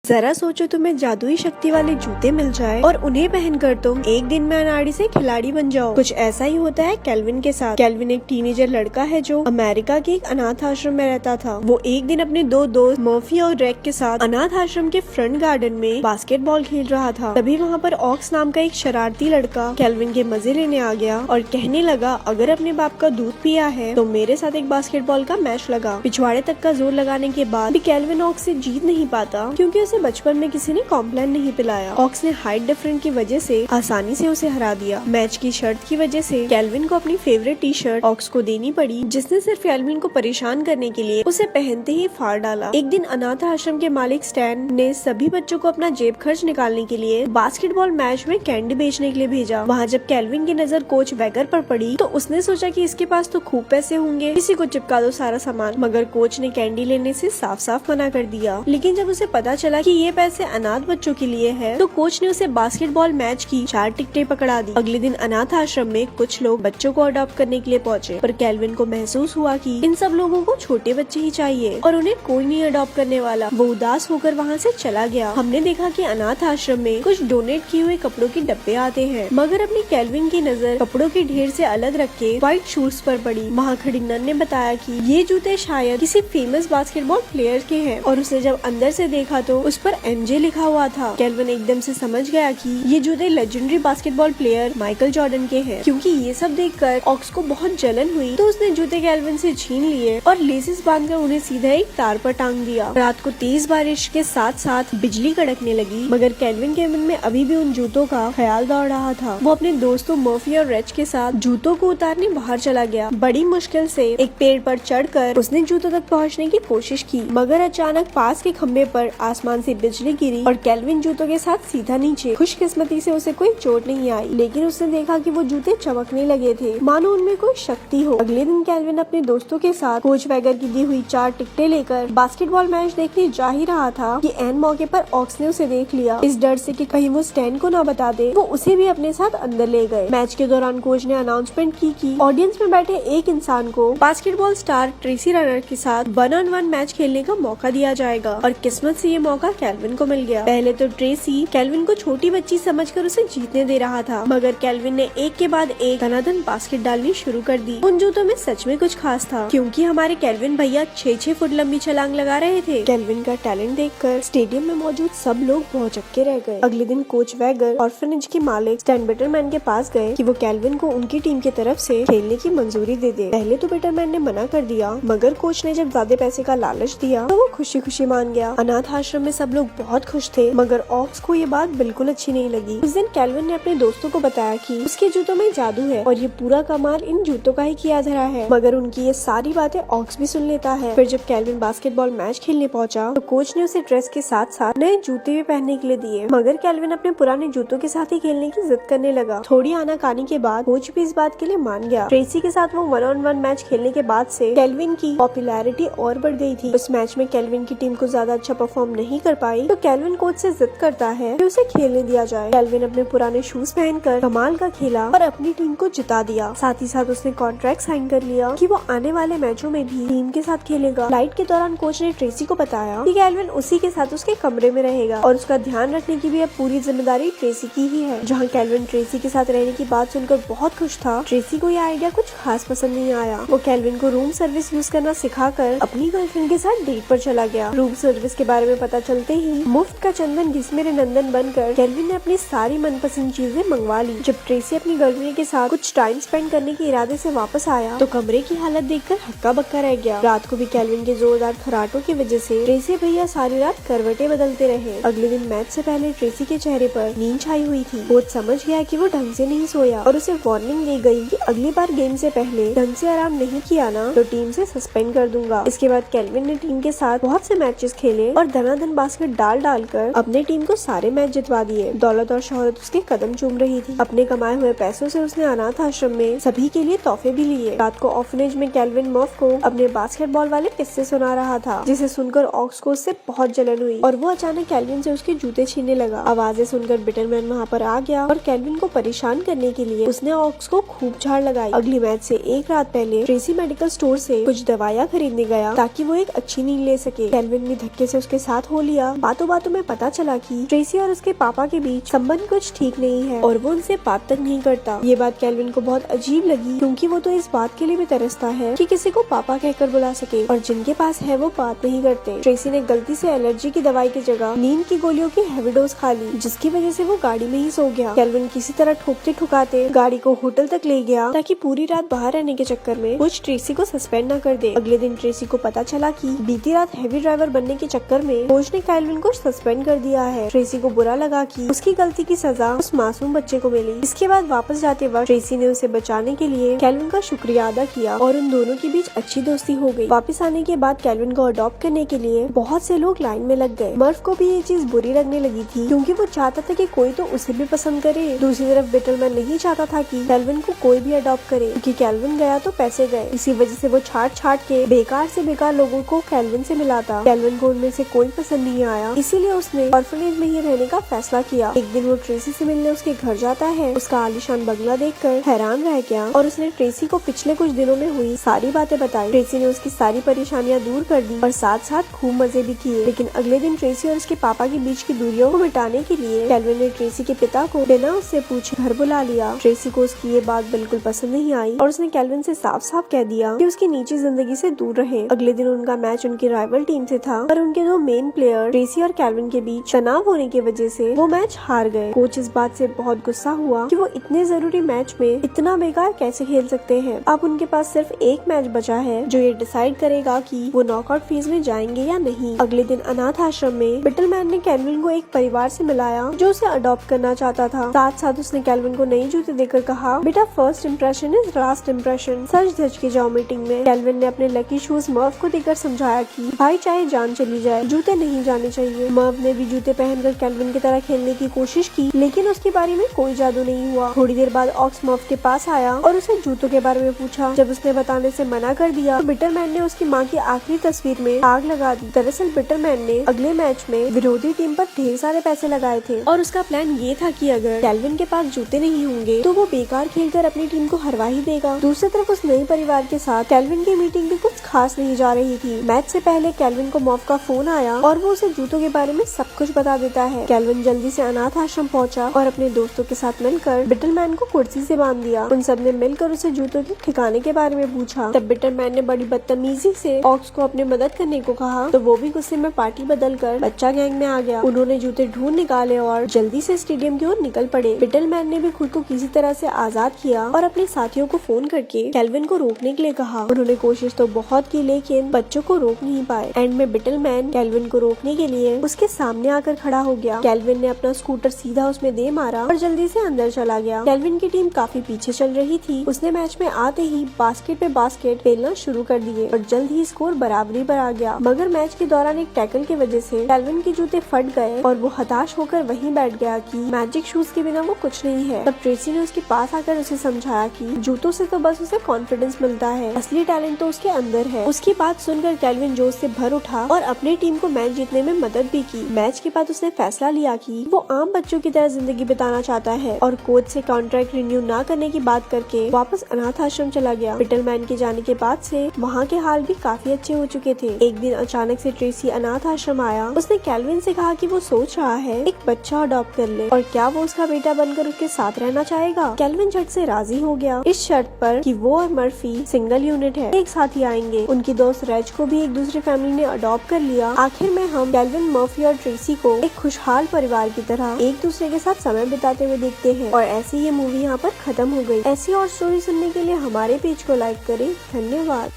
जरा सोचो तुम्हें जादुई शक्ति वाले जूते मिल जाए और उन्हें पहनकर तुम एक दिन में अनाड़ी से खिलाड़ी बन जाओ। कुछ ऐसा ही होता है केल्विन के साथ। केल्विन एक टीनेजर लड़का है जो अमेरिका के एक अनाथ आश्रम में रहता था। वो एक दिन अपने दो दोस्त मर्फी और रेक के साथ अनाथ आश्रम के फ्रंट गार्डन में बास्केटबॉल खेल रहा था। तभी वहाँ पर ऑक्स नाम का एक शरारती लड़का केल्विन के मजे लेने आ गया और कहने लगा, अगर अपने बाप का दूध पिया है तो मेरे साथ एक बास्केटबॉल का मैच लगा। पिछवाड़े तक का जोर लगाने के बाद भी केल्विन ऑक्स से जीत नहीं पाता क्योंकि उसे बचपन में किसी ने कॉम्प्लेन नहीं पिलाया। ऑक्स ने हाइट डिफरेंस की वजह से आसानी से उसे हरा दिया। मैच की शर्त की वजह से केल्विन को अपनी फेवरेट टी शर्ट ऑक्स को देनी पड़ी, जिसने सिर्फ केल्विन को परेशान करने के लिए उसे पहनते ही फाड़ डाला। एक दिन अनाथ आश्रम के मालिक स्टैन ने सभी बच्चों को अपना जेब खर्च निकालने के लिए बास्केटबॉल मैच में कैंडी बेचने के लिए भेजा। वहाँ जब केल्विन की नजर कोच वैगर पर पड़ी तो उसने सोचा कि इसके पास तो खूब पैसे होंगे, किसी को चिपका दो सारा सामान। मगर कोच ने कैंडी लेने से साफ साफ मना कर दिया। लेकिन जब उसे पता चला कि ये पैसे अनाथ बच्चों के लिए है तो कोच ने उसे बास्केटबॉल मैच की 4 टिकटें पकड़ा दी। अगले दिन अनाथ आश्रम में कुछ लोग बच्चों को अडॉप्ट करने के लिए पहुँचे, पर केल्विन को महसूस हुआ कि इन सब लोगों को छोटे बच्चे ही चाहिए और उन्हें कोई नहीं अडॉप्ट करने वाला। वो उदास होकर वहाँ से चला गया। हमने देखा कि अनाथ आश्रम में कुछ डोनेट किए हुए कपड़ों के डब्बे आते हैं, मगर अपनी केल्विन की नजर कपड़ों के ढेर से अलग रख के व्हाइट शूज पर पड़ी। वहाँ खड़ी नन ने बताया कि ये जूते शायद किसी फेमस बास्केटबॉल प्लेयर के हैं और उसने जब अंदर से देखा तो उस पर एमजे लिखा हुआ था। केल्विन एकदम से समझ गया कि ये जूते legendary basketball player Michael Jordan के हैं। क्योंकि ये सब देखकर ऑक्स को बहुत जलन हुई तो उसने जूते केल्विन से छीन लिए और लेसेस बांधकर उन्हें सीधा एक तार पर टांग दिया। रात को तेज बारिश के साथ साथ बिजली कड़कने लगी, मगर केल्विन के मन में अभी भी उन जूतों का ख्याल दौड़ रहा था। वो अपने दोस्तों मर्फी और रेच के साथ जूतों को उतारने बाहर चला गया। बड़ी मुश्किल से एक पेड़ पर चढ़कर उसने जूतों तक पहुंचने की कोशिश की, मगर अचानक पास के खंबे पर आसमान से बिजली गिरी और केल्विन जूतों के साथ सीधा नीचे। खुशकिस्मती से उसे कोई चोट नहीं आई, लेकिन उसने देखा कि वो जूते चमकने लगे थे, मानो उनमें कोई शक्ति हो। अगले दिन केल्विन अपने दोस्तों के साथ कोच वैगर की दी हुई 4 टिकटें लेकर बास्केटबॉल मैच देखने जा ही रहा था कि एन मौके पर ऑक्स ने उसे देख लिया। इस डर से कि कहीं वो स्टैन को ना बता दे, वो उसे भी अपने साथ अंदर ले गए। मैच के दौरान कोच ने अनाउंसमेंट की कि ऑडियंस में बैठे एक इंसान को बास्केटबॉल स्टार ट्रेसी रनर के साथ 1-on-1 मैच खेलने का मौका दिया जाएगा और किस्मत से ये मौका केल्विन को मिल गया। पहले तो ट्रेसी केल्विन को छोटी बच्ची समझकर उसे जीतने दे रहा था, मगर केल्विन ने एक के बाद एक धनाधन बास्केट डालनी शुरू कर दी। उन जूतों में सच में कुछ खास था, क्योंकि हमारे केल्विन भैया 6-6 फुट लंबी छलांग लगा रहे थे। केल्विन का टैलेंट देखकर स्टेडियम में मौजूद सब लोग भौचक्के रह गए। अगले दिन कोच वैगर ऑर्फनेज के मालिक स्टैन बिटरमैन के पास गए कि वो केल्विन को उनकी टीम की तरफ से खेलने की मंजूरी दे दे। पहले तो बिटरमैन ने मना कर दिया, मगर कोच ने जब ज्यादा पैसे का लालच दिया तो वो खुशी खुशी मान गया। अनाथ आश्रम में सब लोग बहुत खुश थे, मगर ऑक्स को ये बात बिल्कुल अच्छी नहीं लगी। उस दिन केल्विन ने अपने दोस्तों को बताया कि उसके जूतों में जादू है और ये पूरा कमाल इन जूतों का ही किया धरा है, मगर उनकी ये सारी बातें ऑक्स भी सुन लेता है। फिर जब केल्विन बास्केटबॉल मैच खेलने पहुंचा तो कोच ने उसे ड्रेस के साथ साथ नए जूते भी पहनने के लिए दिए, मगर केल्विन अपने पुराने जूतों के साथ ही खेलने की जिद करने लगा। थोड़ी आनाकानी के बाद कोच भी इस बात के लिए मान गया। ट्रेसी के साथ वो 1-on-1 मैच खेलने के बाद से केल्विन की पॉपुलैरिटी और बढ़ गई थी। उस मैच में केल्विन की टीम को ज्यादा अच्छा परफॉर्म नहीं कर पाई तो केल्विन कोच से जिद करता है कि उसे खेलने दिया जाए। केल्विन अपने पुराने शूज पहनकर कमाल का खेला और अपनी टीम को जिता दिया। साथ ही साथ उसने कॉन्ट्रैक्ट साइन कर लिया कि वो आने वाले मैचों में भी टीम के साथ खेलेगा। फ्लाइट के दौरान कोच ने ट्रेसी को बताया कि केल्विन उसी के साथ उसके कमरे में रहेगा और उसका ध्यान रखने की भी अब पूरी जिम्मेदारी ट्रेसी की ही है। जहाँ केल्विन ट्रेसी के साथ रहने की बात सुनकर बहुत खुश था, ट्रेसी को यह आइडिया कुछ खास पसंद नहीं आया। वो केल्विन को रूम सर्विस यूज करना सिखाकर अपनी गर्लफ्रेंड के साथ डेट पर चला गया। रूम सर्विस के बारे में पता चलते ही मुफ्त का चंदन घिस मेरे नंदन बनकर केल्विन ने अपनी सारी मनपसंद चीजें मंगवा ली। जब ट्रेसी अपनी गर्लफ्रेंड के साथ कुछ टाइम स्पेंड करने के इरादे से वापस आया तो कमरे की हालत देखकर हक्का बक्का रह गया। रात को भी केल्विन के जोरदार खराटों की वजह से ट्रेसी भैया सारी रात करवटें बदलते रहे। अगले दिन मैच से पहले ट्रेसी के चेहरे पर नींद छाई हुई थी। कोच समझ गया कि वो ढंग से नहीं सोया और उसे वार्निंग दी गई कि अगली बार गेम से पहले ढंग से आराम नहीं किया ना तो टीम से सस्पेंड कर दूंगा। इसके बाद केल्विन ने टीम के साथ बहुत से मैचेस खेले और धनाधन बास्केट डालकर अपने टीम को सारे मैच जितवा दिए। दौलत और शोहरत उसके कदम चूम रही थी। अपने कमाए हुए पैसों से उसने अनाथ आश्रम में सभी के लिए तोहफे भी लिए। रात को ऑर्फनेज में केल्विन मर्फ को अपने बास्केटबॉल वाले किस्से सुना रहा था, जिसे सुनकर ऑक्स को उससे बहुत जलन हुई और वो अचानक केल्विन से उसके जूते छीनने लगा। आवाजें सुनकर बिटरमैन वहाँ पर आ गया और केल्विन को परेशान करने के लिए उसने ऑक्स को खूब झाड़ लगाई। अगली मैच से एक रात पहले ट्रेसी मेडिकल स्टोर से कुछ दवाइयाँ खरीदने गया ताकि वो एक अच्छी नींद ले सके। केल्विन भी धक्के से उसके साथ हो लिया लिया। बातों बातों में पता चला कि ट्रेसी और उसके पापा के बीच संबंध कुछ ठीक नहीं है और वो उनसे बात तक नहीं करता। ये बात कैल्विन को बहुत अजीब लगी क्योंकि वो तो इस बात के लिए भी तरसता है कि किसी को पापा कहकर बुला सके और जिनके पास है वो बात नहीं करते। ट्रेसी ने गलती से एलर्जी की दवाई की जगह नींद की गोलियों की हेवी डोज खा ली, जिसकी वजह से वो गाड़ी में ही सो गया। कैल्विन किसी तरह ठोकते ठुकाते गाड़ी को होटल तक ले गया ताकि पूरी रात बाहर रहने के चक्कर में कुछ ट्रेसी को सस्पेंड न कर दे। अगले दिन ट्रेसी को पता चला कि बीती रात हेवी ड्राइवर बनने के चक्कर में कोच ने कैल्विन को सस्पेंड कर दिया है। ट्रेसी को बुरा लगा कि उसकी गलती की सजा उस मासूम बच्चे को मिली। इसके बाद वापस जाते वक्त ट्रेसी ने उसे बचाने के लिए कैल्विन का शुक्रिया अदा किया और उन दोनों के बीच अच्छी दोस्ती हो गई। वापस आने के बाद कैल्विन को अडॉप्ट करने के लिए बहुत से लोग लाइन में लग गए। मर्फ को भी ये चीज बुरी लगने लगी थी क्योंकि वो चाहता था कि कोई तो उसे भी पसंद करे। दूसरी तरफ बिटलमैन नहीं चाहता था कि कैल्विन को कोई भी अडॉप्ट करे क्योंकि कैल्विन गया तो पैसे गए। इसी वजह से वो छाट के बेकार से बेकार लोगों को कैल्विन से मिलाता। कैल्विन को उनमें से कोई पसंद नहीं आया, इसीलिए उसने ऑर्फनेज में ही रहने का फैसला किया। एक दिन वो ट्रेसी से मिलने उसके घर जाता है। उसका आलीशान बंगला देखकर हैरान रह गया और उसने ट्रेसी को पिछले कुछ दिनों में हुई सारी बातें बताई। ट्रेसी ने उसकी सारी परेशानियां दूर कर दी और साथ साथ खूब मजे भी किए। लेकिन अगले दिन ट्रेसी और उसके पापा के बीच की दूरियों को मिटाने के लिए कैल्विन ने ट्रेसी के पिता को बिना उससे पूछे घर बुला लिया। ट्रेसी को उसकी ये बात बिल्कुल पसंद नहीं आई और उसने कैल्विन से साफ साफ कह दिया कि उसकी निजी जिंदगी से दूर रहे। अगले दिन उनका मैच उनकी राइवल टीम से था पर उनके दो मेन प्लेयर ट्रेसी और कैल्विन के बीच तनाव होने की वजह से वो मैच हार गए। कोच इस बात से बहुत गुस्सा हुआ कि वो इतने जरूरी मैच में इतना बेकार कैसे खेल सकते हैं। अब उनके पास सिर्फ एक मैच बचा है जो ये डिसाइड करेगा कि वो नॉकआउट फेज में जाएंगे या नहीं। अगले दिन अनाथ आश्रम में बिटलमैन ने कैल्विन को एक परिवार से मिलाया जो उसे अडॉप्ट करना चाहता था। साथ साथ उसने कैल्विन को नई जूते देकर कहा, बेटा first impression is last impression, सच धज के जाओ मीटिंग में। कैल्विन ने अपने लकी शूज मर्व को देकर समझाया कि भाई चाहे जान चली जाए जूते नहीं जाने चाहिए। मर्व ने भी जूते पहनकर कैल्विन की तरह खेलने की कोशिश की लेकिन उसके बारे में कोई जादू नहीं हुआ। थोड़ी देर बाद ऑक्स मर्व के पास आया और उसे जूतों के बारे में पूछा। जब उसने बताने से मना कर दिया तो बिटलमैन ने उसकी माँ की आखिरी तस्वीर में आग लगा दी। दरअसल बिटलमैन ने अगले मैच में विरोधी टीम पर ढेर सारे पैसे लगाए थे और उसका प्लान ये था कि अगर कैल्विन के पास जूते नहीं होंगे तो वो बेकार खेलकर अपनी टीम को हरवा ही देगा। दूसरी तरफ उस नए परिवार के साथ कैल्विन की मीटिंग भी कुछ खास नहीं जा रही थी। मैच से पहले कैल्विन को मर्व का फोन आया और वो उसे जूतों के बारे में सब कुछ बता देता है। कैल्विन जल्दी से अनाथ आश्रम पहुंचा और अपने दोस्तों के साथ मिलकर बिटलमैन को कुर्सी से बांध दिया। उन सब ने मिलकर उसे जूतों के ठिकाने के बारे में पूछा। तब बिटलमैन ने बड़ी बदतमीजी से ऑक्स को अपने मदद करने को कहा तो वो भी गुस्से में पार्टी बदल कर बच्चा गैंग में आ गया। उन्होंने जूते ढूंढ निकाले और जल्दी से स्टेडियम की ओर निकल पड़े। बिटलमैन ने भी खुद को किसी तरह से आजाद किया और अपने साथियों को फोन करके कैल्विन को रोकने के लिए कहा। उन्होंने कोशिश तो बहुत की लेकिन बच्चों को रोक नहीं पाए। एंड में बिटलमैन कैल्विन को रोकने के लिए उसके सामने आकर खड़ा हो गया। कैल्विन ने अपना स्कूटर सीधा उसमें दे मारा और जल्दी से अंदर चला गया। कैल्विन की टीम काफी पीछे चल रही थी। उसने मैच में आते ही बास्केट पे बास्केट फेलना शुरू कर दिए और जल्द ही स्कोर बराबरी पर आ गया। मगर मैच के दौरान एक टैकल की वजह से कैल्विन के जूते फट गए और वो हताश होकर वहीं बैठ गया कि मैजिक शूज के बिना वो कुछ नहीं है। तब ट्रेसी ने उसके पास आकर उसे समझाया कि जूतों से तो बस उसे कॉन्फिडेंस मिलता है, असली टैलेंट तो उसके अंदर है। उसकी बात सुनकर कैल्विन जोश से भर उठा और अपनी टीम को मैच जीतने में मदद भी की। मैच के बाद उसने फैसला लिया कि वो आम बच्चों की तरह जिंदगी बिताना चाहता है और कोच से कॉन्ट्रैक्ट रिन्यू ना करने की बात करके वापस अनाथ आश्रम चला गया। बिटलमैन के जाने के बाद से वहाँ के हाल भी काफी अच्छे हो चुके थे। एक दिन अचानक से ट्रेसी अनाथ आश्रम आया। उसने कैल्विन से कहा कि वो सोच रहा है एक बच्चा अडॉप्ट कर ले और क्या वो उसका बेटा बनकर उसके साथ रहना चाहेगा। कैल्विन झट से राजी हो गया इस शर्त पर कि वो और मर्फी सिंगल यूनिट है, एक साथ ही आएंगे। उनकी दोस्त रेज को भी एक दूसरी फैमिली ने अडॉप्ट कर लिया। आखिर में हम कैल्विन, मर्फी और ट्रेसी को एक खुशहाल परिवार की तरह एक दूसरे के साथ समय बिताते हुए देखते हैं और ऐसे ये मूवी यहाँ पर खत्म हो गई। ऐसी और स्टोरी सुनने के लिए हमारे पेज को लाइक करें। धन्यवाद।